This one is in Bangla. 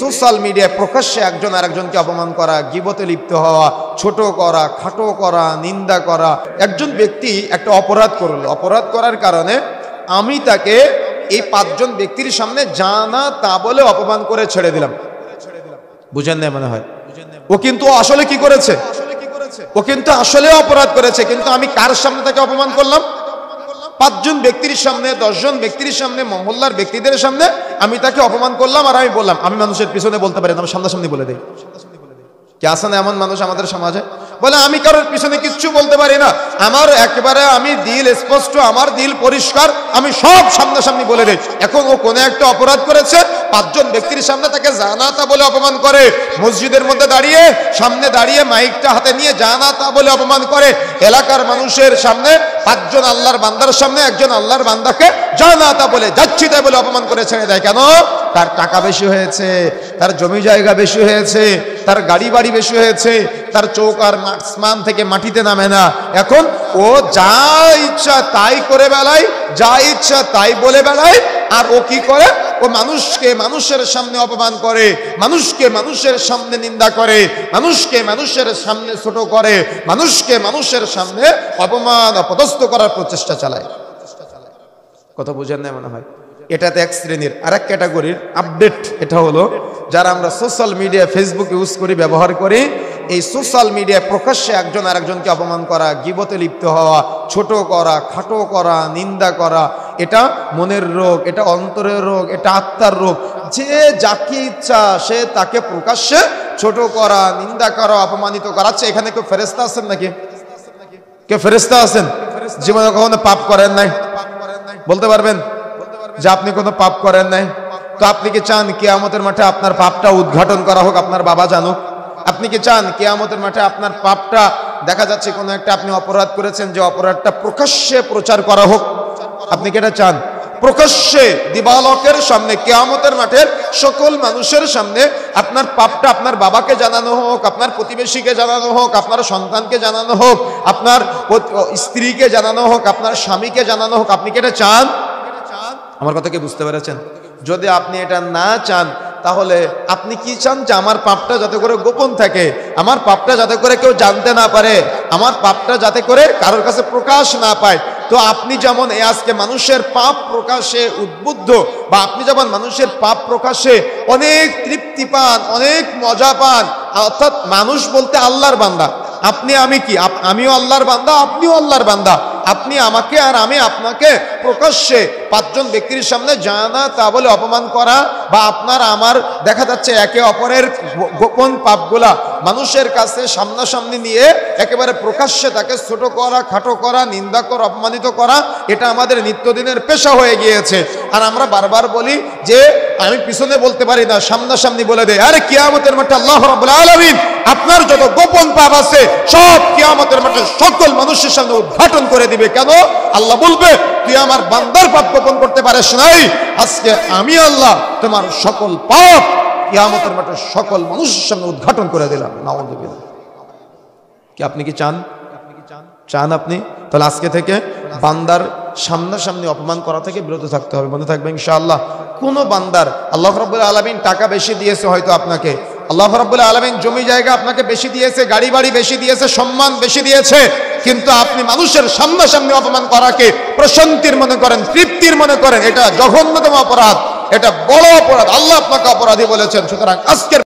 সোশ্যাল মিডিয়ায় প্রকাশ্যে একজন আরেকজনকে অপমান করা, গীবতে লিপ্ত হওয়া, ছোট করা, খাটো করা, নিন্দা করা। একজন ব্যক্তি একটা অপরাধ করলো, অপরাধ করার কারণে আমি তাকে এই 5 জন ব্যক্তির সামনে জানা তা বলে অপমান করে ছেড়ে দিলাম। বুঝেন না মনে হয়? ও কিন্তু আসলে কি করেছে? ও কিন্তু আসলে অপরাধ করেছে, কিন্তু আমি কার সামনে তাকে অপমান করলাম? 5 জন ব্যক্তির সামনে, 10 জন ব্যক্তির সামনে, মহল্লার ব্যক্তিদের সামনে আমি তাকে অপমান করলাম। আর আমি বললাম, আমি মানুষের পিছনে বলতে পারি না, আমি সামনাসামনি বলে দিই। কে আছে না এমন মানুষ আমাদের সমাজে? বলে আমি কারোর পিছনে কিচ্ছু বলতে পারি না, আমার একেবারে আমি দিল স্পষ্ট, আমার দিল পরিষ্কার, আমি সব সামনাসামনি বলে দিই। এখন ও কোন একটা অপরাধ করেছে, 5 জন ব্যক্তির সামনে তাকে জানা তা বলে অপমান করে, মসজিদের মধ্যে দাঁড়িয়ে, সামনে দাঁড়িয়ে মাইকটা হাতে নিয়ে জানা তা বলে অপমান করে, এলাকার মানুষের সামনে 5 জন আল্লাহর বান্দার সামনে একজন আল্লাহর বান্দাকে জানা তা বলে, যাচ্ছি তাই বলে অপমান করে ছেড়ে দেয়। কেন? তার টাকা বেশি হয়েছে, তার জমি জায়গা বেশি হয়েছে, তার গাড়ি বাড়ি বেশি হয়েছে, তার চোখ আর আসমান থেকে মাটিতে নামে না। এখন ও যা ইচ্ছা তাই করে বেড়ায়, যা ইচ্ছা তাই বলে বেড়ায়। আর ও কি করে? ও মানুষকে মানুষের সামনে অপমান করে, মানুষকে মানুষের সামনে নিন্দা করে, মানুষকে মানুষের সামনে ছোট করে, মানুষকে মানুষের সামনে অপমান অপদস্থ করার প্রচেষ্টা চালায়। কথা বুঝেন না মনে হয়? এটাতে এক শ্রেণীর। আর এক ক্যাটাগরির আপডেট এটা হলো, যারা আমরা সোশ্যাল মিডিয়া, ফেসবুক ইউজ করি, ব্যবহার করি, এই সোশ্যাল মিডিয়ায় প্রকাশ্যে একজন আরেকজনকে অপমান করা, গীবতে লিপ্ত হওয়া, ছোট করা, খাটো করা, নিন্দা করা, এটা মনের রোগ, এটা অন্তরের রোগ, এটা আত্মার রোগ। যে যাকে ইচ্ছা সে তাকে প্রকাশ্যে ছোট করা, নিন্দা করা, অপমানিত করাচ্ছে। এখানে কেউ ফেরেশতা আছেন নাকি? কেউ ফেরেশতা আছেন? জীবনে কখনো পাপ করেন নাই? বলতে পারবেন যে আপনি কোনো পাপ করেন নাই? তো আপনি কি চান কিয়ামতের মাঠে আপনার পাপটা উদ্ঘাটন করা হোক, আপনার বাবা জানুক? আপনি কি চান কিয়ামতের মাঠে আপনার পাপটা, দেখা যাচ্ছে কোনো একটা আপনি অপরাধ করেছেন, যে অপরাধটা প্রকাশ্যে প্রচার করা হোক? আপনি কি এটা চান? প্রকাশ্যে দিবালোকের সামনে, কিয়ামতের মাঠের সকল মানুষের সামনে আপনার পাপটা আপনার বাবাকে জানানো হোক, আপনার প্রতিবেশীকে জানানো হোক, আপনার সন্তানকে জানানো হোক, আপনার স্ত্রীকে জানানো হোক, আপনার স্বামীকে জানানো হোক? আপনি কি এটা চান? আমার কথা কি বুঝতে পেরেছেন? যদি আপনি এটা না চান, তাহলে আপনি কি চান? যে আমার পাপটা যাতে করে গোপন থাকে, আমার পাপটা যাতে করে কেউ জানতে না পারে, আমার পাপটা যাতে করে কারোর কাছে প্রকাশ না পায়। তো আপনি যেমন আজকে মানুষের পাপ প্রকাশে উদ্বুদ্ধ, বা আপনি যেমন মানুষের পাপ প্রকাশে অনেক তৃপ্তি পান, অনেক মজা পান, অর্থাৎ মানুষ বলতে আল্লাহর বান্দা, আপনি আমি কি? আমিও আল্লাহর বান্দা, আপনিও আল্লাহর বান্দা। আপনি আমাকে আর আমি আপনাকে প্রকাশ্যে 5 জন ব্যক্তির সামনে জানা তা বলে অপমান করা, বা আপনার আমার দেখা যাচ্ছে একে অপরের গোপন পাপগুলা মানুষের কাছে সামনাসামনি নিয়ে একেবারে প্রকাশ্যে তাকে ছোট করা, খাটো করা, নিন্দা করা, অপমানিত করা, এটা আমাদের নিত্যদিনের পেশা হয়ে গিয়েছে। আর আমরা বারবার বলি যে আমি পিছনে বলতে পারি না, সামনাসামনি বলে দেয়। আরে কিয়ামতের মাঠে আল্লাহ রাব্বুল আলামিন আপনার যত গোপন পাপ আছে সব কিয়ামতের মাঠে সকল মানুষের সামনে উদ্ঘাটন করে দিবে। কেন? আল্লাহ বলবে, তুই আমার বান্দার পাপ গোপন করতে পারিস নাই, আজকে আমি আল্লাহ তোমার সকল পাপ কিয়ামতের মাঠে সকল মানুষের সামনে উদ্ঘাটন করে দিলাম। নাউযুবিল্লাহ। কি আপনি কি চান? চান আপনি? তাহলে আজকে থেকে বান্দার সামনাসামনি অপমান করা থেকে বিরত থাকতে হবে। মনে থাকবে ইনশাআল্লাহ। কোন বান্দার আল্লাহ রাব্বুল আলামিন টাকা বেশি দিয়েছে হয়তো আপনাকে, আল্লাহ রাব্বুল আলামিন জমি জায়গা আপনাকে বেশি দিয়েছে, গাড়ি বাড়ি বেশি দিয়েছে, সম্মান বেশি দিয়েছে, কিন্তু আপনি মানুষের সামনাসামনি অপমান করাকে প্রশান্তির মনে করেন, তৃপ্তির মনে করেন, এটা জঘন্যতম অপরাধ, এটা বড় অপরাধ। আল্লাহ আপনাকে অপরাধী বলেছেন। সুতরাং আজকের